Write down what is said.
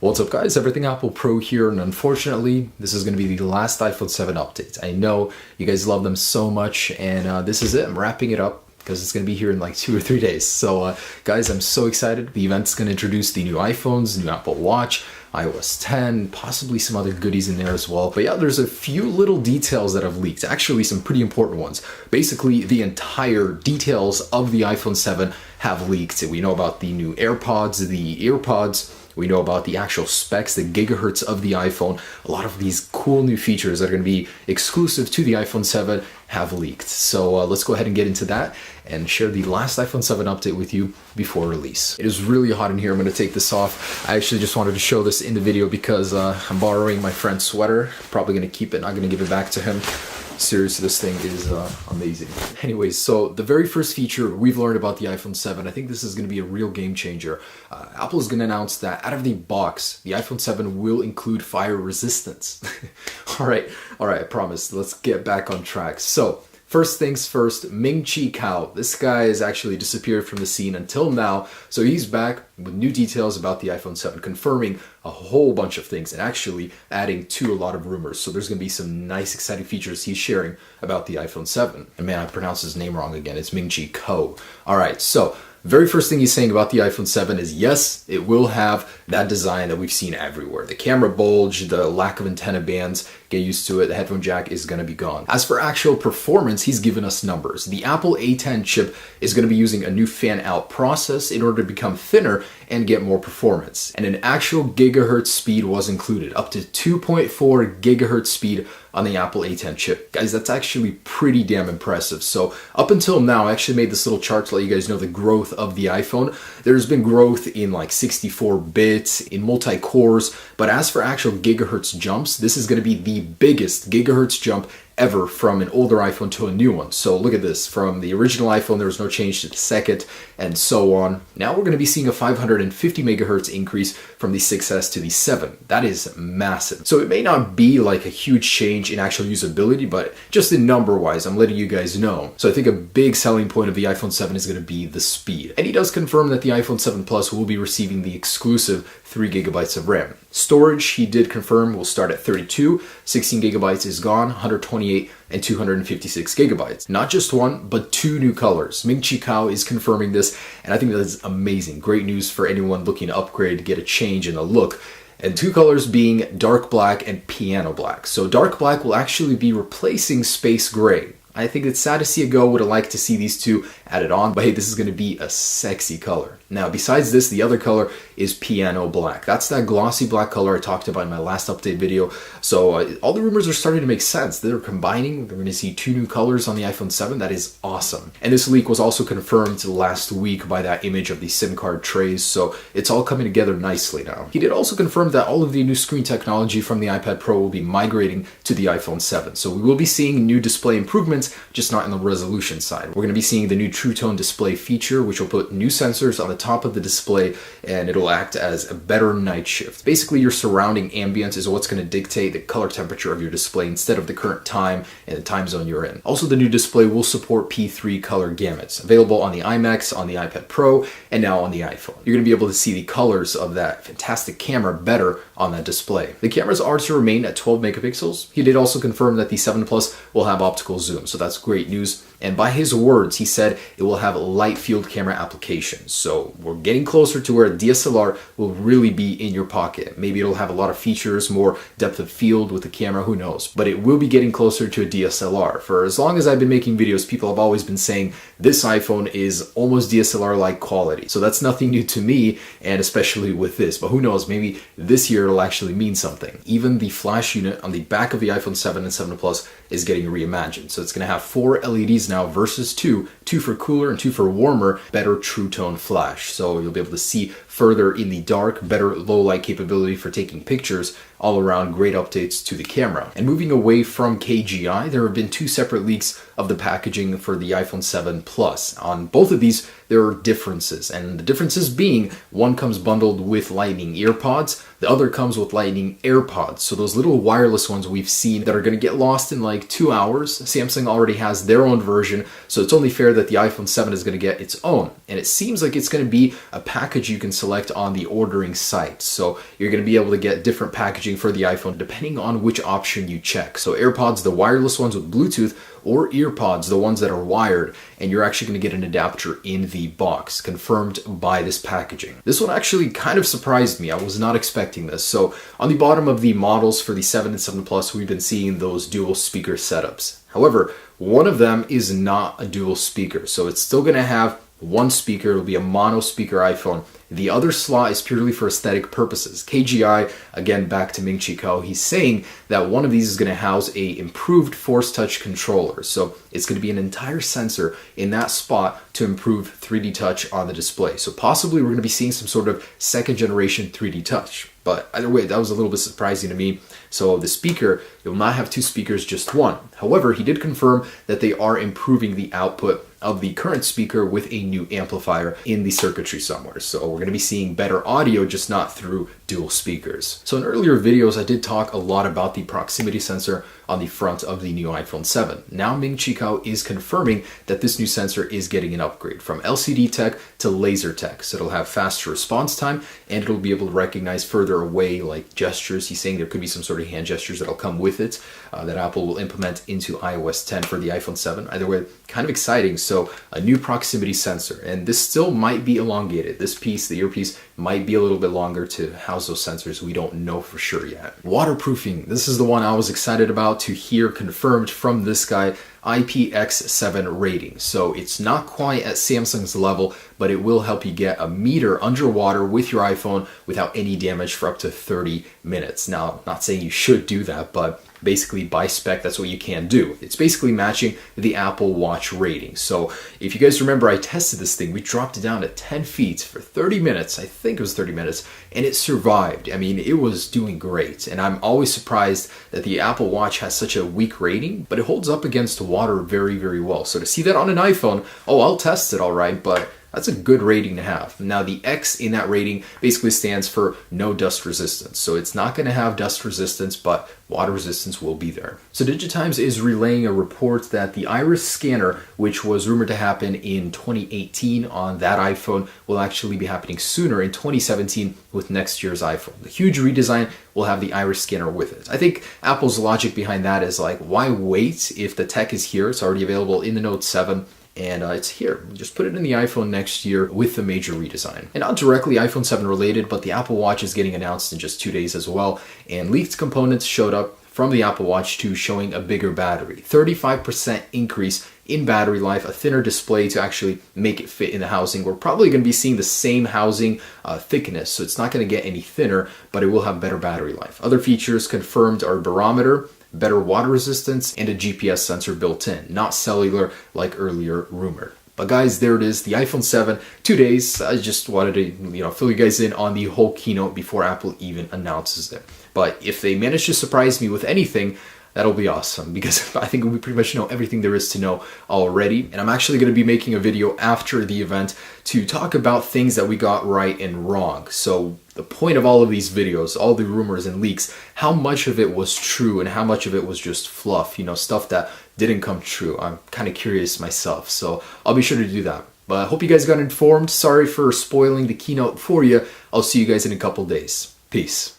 What's up guys, Everything Apple Pro here, and unfortunately this is going to be the last iPhone 7 update. I know you guys love them so much, and this is it. I'm wrapping it up because it's going to be here in like 2 or 3 days. So guys, I'm so excited. The event's going to introduce the new iPhones, new Apple Watch, iOS 10, possibly some other goodies in there as well. But yeah, there's a few little details that have leaked, actually some pretty important ones. Basically, the entire details of the iPhone 7 have leaked. We know about the new AirPods, the EarPods. We know about the actual specs, the gigahertz of the iPhone. A lot of these cool new features that are going to be exclusive to the iPhone 7 have leaked. So let's go ahead and get into that and share the last iPhone 7 update with you before release. It is really hot in here. I'm going to take this off. I actually just wanted to show this in the video because I'm borrowing my friend's sweater. Probably going to keep it, not going to give it back to him. Seriously, this thing is amazing. Anyways, so the very first feature we've learned about the iPhone 7, I think this is going to be a real game changer. Apple is going to announce that out of the box, the iPhone 7 will include fire resistance. All right, I promise. Let's get back on track. So, first things first, Ming-Chi Kao. This guy has actually disappeared from the scene until now, so he's back with new details about the iPhone 7, confirming a whole bunch of things and actually adding to a lot of rumors. So there's going to be some nice, exciting features he's sharing about the iPhone 7. And man, I pronounced his name wrong again. It's Ming-Chi Ko. All right, so very first thing he's saying about the iPhone 7 is yes, it will have that design that we've seen everywhere. The camera bulge, the lack of antenna bands, get used to it. The headphone jack is going to be gone. As for actual performance, he's given us numbers. The Apple A10 chip is going to be using a new fan-out process in order to become thinner and get more performance. And an actual gigahertz speed was included, up to 2.4 gigahertz speed on the Apple A10 chip. Guys, that's actually pretty damn impressive. So up until now, I actually made this little chart to let you guys know the growth of the iPhone. There's been growth in like 64-bit, in multi-cores, but as for actual gigahertz jumps, this is going to be the biggest gigahertz jump ever from an older iPhone to a new one. So look at this, from the original iPhone there was no change to the second, and so on. Now we're going to be seeing a 550 megahertz increase from the 6S to the 7. That is massive. So it may not be like a huge change in actual usability, but just in number wise, I'm letting you guys know. So I think a big selling point of the iPhone 7 is going to be the speed. And he does confirm that the iPhone 7 Plus will be receiving the exclusive 3 gigabytes of RAM. Storage, he did confirm, will start at 32, 16 gigabytes is gone, 128 and 256 gigabytes. Not just one, but 2 new colors. Ming-Chi Kao is confirming this, and I think that is amazing. Great news for anyone looking to upgrade, to get a change in the look. And 2 colors being dark black and piano black. So dark black will actually be replacing space gray. I think it's sad to see it go. Would have liked to see these two added on, but hey, this is going to be a sexy color. Now, besides this, the other color is piano black. That's that glossy black color I talked about in my last update video. So all the rumors are starting to make sense. They're combining. We're going to see 2 new colors on the iPhone 7. That is awesome. And this leak was also confirmed last week by that image of the SIM card trays. So it's all coming together nicely now. He did also confirm that all of the new screen technology from the iPad Pro will be migrating to the iPhone 7. So we will be seeing new display improvements, just not in the resolution side. We're going to be seeing the new True Tone display feature, which will put new sensors on the top of the display, and it'll act as a better night shift. Basically, your surrounding ambience is what's going to dictate the color temperature of your display instead of the current time and the time zone you're in. Also, the new display will support P3 color gamuts, available on the iMac, on the iPad Pro, and now on the iPhone. You're going to be able to see the colors of that fantastic camera better on that display. The cameras are to remain at 12 megapixels. He did also confirm that the 7 Plus will have optical zoom, so that's great news. And by his words, he said it will have light field camera applications. So we're getting closer to where a DSLR will really be in your pocket. Maybe it'll have a lot of features, more depth of field with the camera, who knows. But it will be getting closer to a DSLR. For as long as I've been making videos, people have always been saying this iPhone is almost DSLR-like quality. So that's nothing new to me, and especially with this. But who knows, maybe this year it'll actually mean something. Even the flash unit on the back of the iPhone 7 and 7 Plus is getting reimagined. So it's going to have 4 LEDs now versus 2 for cooler and 2 for warmer, better True Tone flash. So you'll be able to see further in the dark, better low light capability for taking pictures, all around great updates to the camera. And moving away from KGI, there have been 2 separate leaks of the packaging for the iPhone 7 Plus. On both of these, there are differences, and the differences being one comes bundled with Lightning EarPods, the other comes with Lightning AirPods. So those little wireless ones we've seen that are going to get lost in like 2 hours, Samsung already has their own version, so it's only fair that the iPhone 7 is going to get its own. And it seems like it's going to be a package you can select select on the ordering site. So you're going to be able to get different packaging for the iPhone depending on which option you check. So AirPods, the wireless ones with Bluetooth, or EarPods, the ones that are wired, and you're actually going to get an adapter in the box, confirmed by this packaging. This one actually kind of surprised me. I was not expecting this. So on the bottom of the models for the 7 and 7 Plus, we've been seeing those dual speaker setups. However, one of them is not a dual speaker, so it's still going to have one speaker. It'll be a mono speaker iPhone. The other slot is purely for aesthetic purposes. KGI, again, back to Ming-Chi Kuo, he's saying that one of these is going to house a improved Force Touch controller. So it's going to be an entire sensor in that spot to improve 3D touch on the display. So possibly we're going to be seeing some sort of second generation 3D touch. But either way, that was a little bit surprising to me. So the speaker, it will not have two speakers, just one. However, he did confirm that they are improving the output of the current speaker with a new amplifier in the circuitry somewhere. So we're going to be seeing better audio, just not through dual speakers. So in earlier videos, I did talk a lot about the proximity sensor on the front of the new iPhone 7. Now Ming-Chi Kuo is confirming that this new sensor is getting an upgrade from LCD tech to laser tech. So it'll have faster response time and it'll be able to recognize further away like gestures. He's saying there could be some sort of hand gestures that'll come with it that Apple will implement into iOS 10 for the iPhone 7. Either way, kind of exciting. So a new proximity sensor, and this still might be elongated. This piece, the earpiece, might be a little bit longer to house those sensors. We don't know for sure yet. Waterproofing. This is the one I was excited about to hear confirmed from this guy. IPX7 rating. So it's not quite at Samsung's level, but it will help you get a meter underwater with your iPhone without any damage for up to 30 minutes. Now, not saying you should do that, but basically by spec, that's what you can do. It's basically matching the Apple Watch rating. So if you guys remember, I tested this thing. We dropped it down to 10 feet for 30 minutes. I think it was 30 minutes, and it survived. I mean, it was doing great. And I'm always surprised that the Apple Watch has such a weak rating, but it holds up against water very, very well. So to see that on an iPhone, oh, I'll test it, all right, but that's a good rating to have. Now, the X in that rating basically stands for no dust resistance. So it's not going to have dust resistance, but water resistance will be there. So DigiTimes is relaying a report that the iris scanner, which was rumored to happen in 2018 on that iPhone, will actually be happening sooner in 2017 with next year's iPhone. The huge redesign will have the iris scanner with it. I think Apple's logic behind that is like, why wait if the tech is here? It's already available in the Note 7. And it's here. Just put it in the iPhone next year with the major redesign. And not directly iPhone 7 related, but the Apple Watch is getting announced in just 2 days as well. And leaked components showed up from the Apple Watch 2 showing a bigger battery. 35% increase in battery life, a thinner display to actually make it fit in the housing. We're probably going to be seeing the same housing thickness, so it's not going to get any thinner, but it will have better battery life. Other features confirmed are barometer, better water resistance, and a GPS sensor built in, not cellular like earlier rumored. But guys, there it is, the iPhone 7, 2 days. I just wanted to, fill you guys in on the whole keynote before Apple even announces it. But if they manage to surprise me with anything, that'll be awesome, because I think we pretty much know everything there is to know already. And I'm actually going to be making a video after the event to talk about things that we got right and wrong. So the point of all of these videos, all the rumors and leaks, how much of it was true and how much of it was just fluff, stuff that didn't come true. I'm kind of curious myself, so I'll be sure to do that. But I hope you guys got informed. Sorry for spoiling the keynote for you. I'll see you guys in a couple days. Peace.